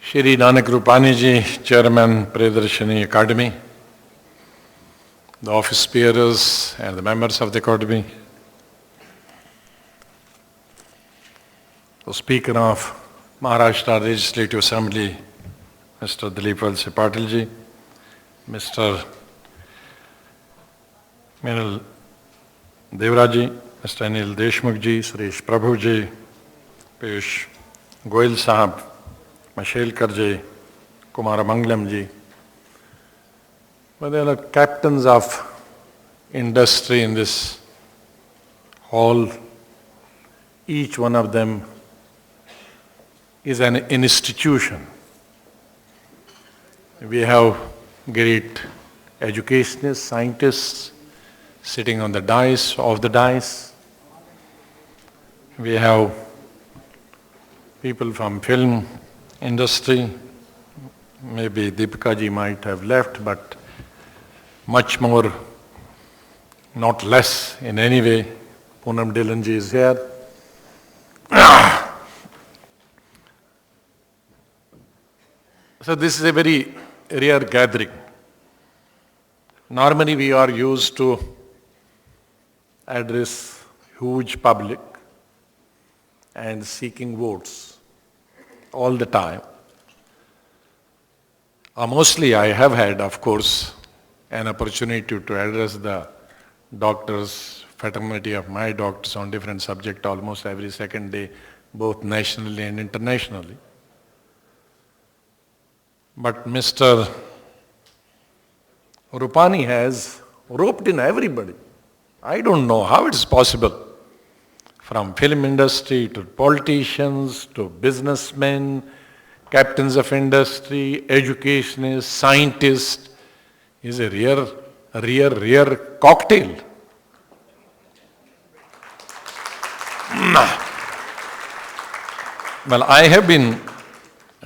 Shri Nanak Rupani ji, Chairman, Priyadarshini Academy, the office bearers and the members of the Academy, the Speaker of Maharashtra Legislative Assembly, Mr. Dilip Valse Patil ji, Mr. Minal Devraj ji, Mr. Anil Deshmukh ji, Suresh Prabhu ji, Piyush Goyal Sahab, Mashelkar ji, Kumara Mangalam ji. But there are captains of industry in this hall. Each one of them is an institution. We have great educationists, scientists sitting on the dais, off the dais. We have people from film industry. Maybe Deepika ji might have left, but much more, not less in any way. Poonam Dhillon ji is here. So this is a very rare gathering. Normally we are used to address huge public and seeking votes all the time. Mostly I have had, of course, an opportunity to address the doctors, fraternity of my doctors on different subjects almost every second day, both nationally and internationally. But Mr. Rupani has roped in everybody. I don't know how it is possible. From film industry to politicians to businessmen, captains of industry, educationists, scientists, is a rare cocktail. Well, I have been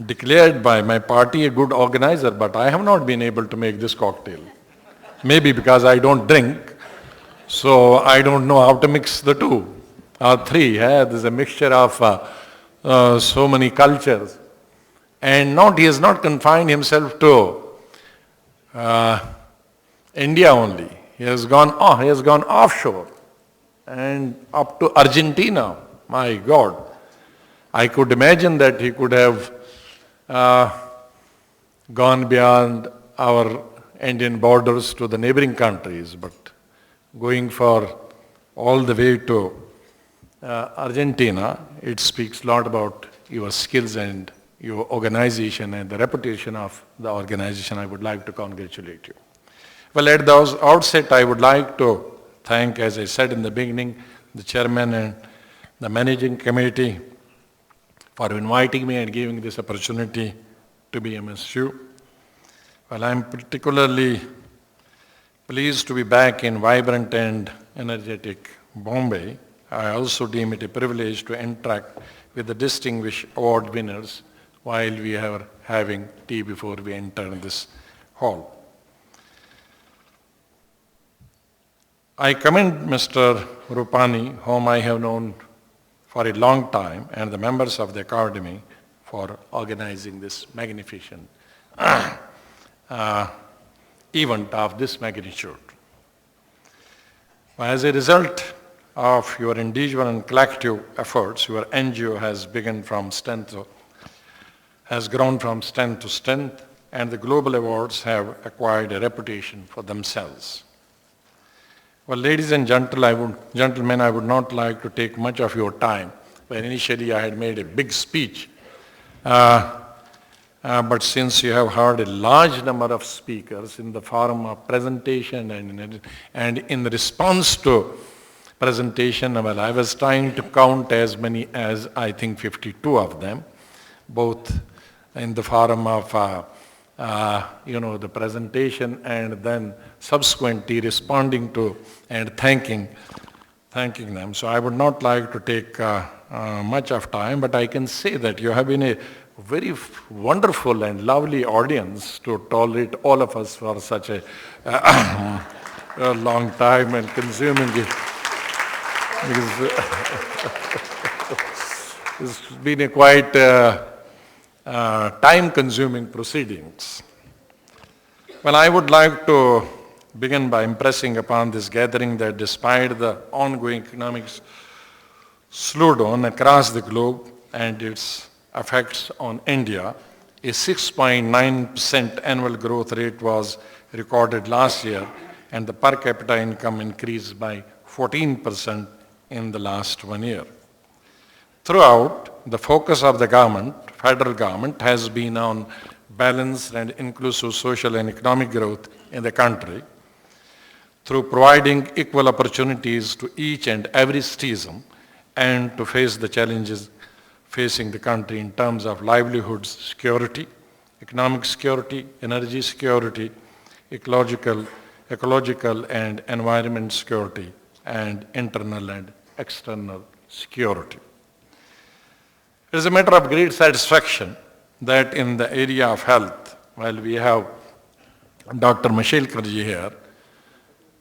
declared by my party a good organizer, but I have not been able to make this cocktail. Maybe because I don't drink, so I don't know how to mix the two or three. There's a mixture of so many cultures. And he has not confined himself to India only. He has gone offshore and up to Argentina. My God. I could imagine that he could have gone beyond our Indian borders to the neighboring countries, but going for all the way to Argentina, it speaks a lot about your skills and your organization and the reputation of the organization. I would like to congratulate you. Well, at the outset, I would like to thank, as I said in the beginning, the chairman and the managing committee for inviting me and giving this opportunity to be amongst you. Well, I'm particularly pleased to be back in vibrant and energetic Bombay. I also deem it a privilege to interact with the distinguished award winners while we are having tea before we enter this hall. I commend Mr. Rupani, whom I have known for a long time, and the members of the Academy for organizing this magnificent event of this magnitude. As a result of your individual and collective efforts, your NGO has grown from strength to strength, and the global awards have acquired a reputation for themselves. Well, ladies and gentlemen, I would not like to take much of your time. Where initially I had made a big speech, but since you have heard a large number of speakers in the form of presentation and in response to presentation, well, I was trying to count as many as I think 52 of them, both in the form of the presentation and then subsequently responding to and thanking them. So I would not like to take much of time, but I can say that you have been a very wonderful and lovely audience to tolerate all of us for such a long time and consuming it. It's been a quite time-consuming proceedings. Well, I would like to begin by impressing upon this gathering that despite the ongoing economic slowdown across the globe and its effects on India, a 6.9% annual growth rate was recorded last year, and the per capita income increased by 14% in the last 1 year. Throughout, the focus of the government, federal government, has been on balanced and inclusive social and economic growth in the country through providing equal opportunities to each and every citizen and to face the challenges facing the country in terms of livelihoods security, economic security, energy security, ecological and environment security, and internal and external security. It is a matter of great satisfaction that in the area of health, while we have Dr. Mashelkar ji here,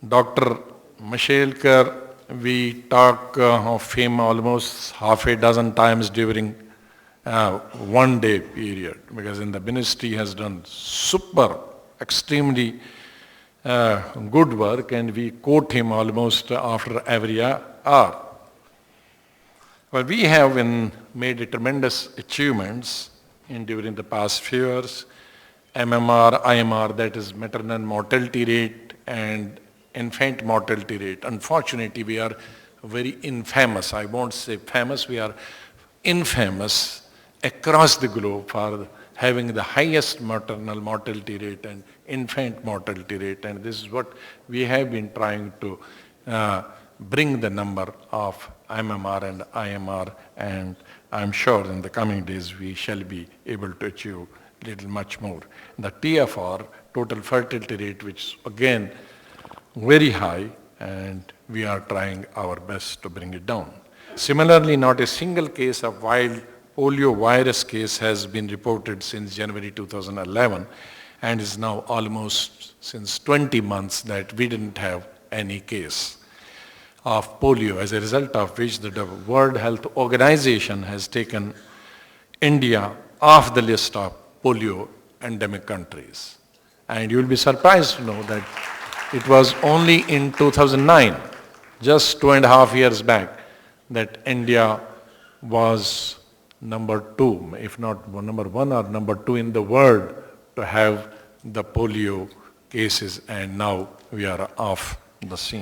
Dr. Mashelkar, we talk of him almost half a dozen times during 1 day period, because in the ministry he has done extremely good work, and we quote him almost after every hour. Well, we have made tremendous achievements during the past few years. MMR, IMR, that is maternal mortality rate and infant mortality rate. Unfortunately, we are very infamous. I won't say famous, we are infamous across the globe for having the highest maternal mortality rate and infant mortality rate. And this is what we have been trying to bring the number of MMR and IMR, and I'm sure in the coming days we shall be able to achieve little much more. The TFR, total fertility rate, which is again very high, and we are trying our best to bring it down. Similarly, not a single case of wild polio virus case has been reported since January 2011, and is now almost since 20 months that we didn't have any case of polio, as a result of which the World Health Organization has taken India off the list of polio endemic countries. And you will be surprised to know that it was only in 2009, just 2.5 years back, that India was number 2, if not number 1 or number 2 in the world to have the polio cases, and now we are off the scene.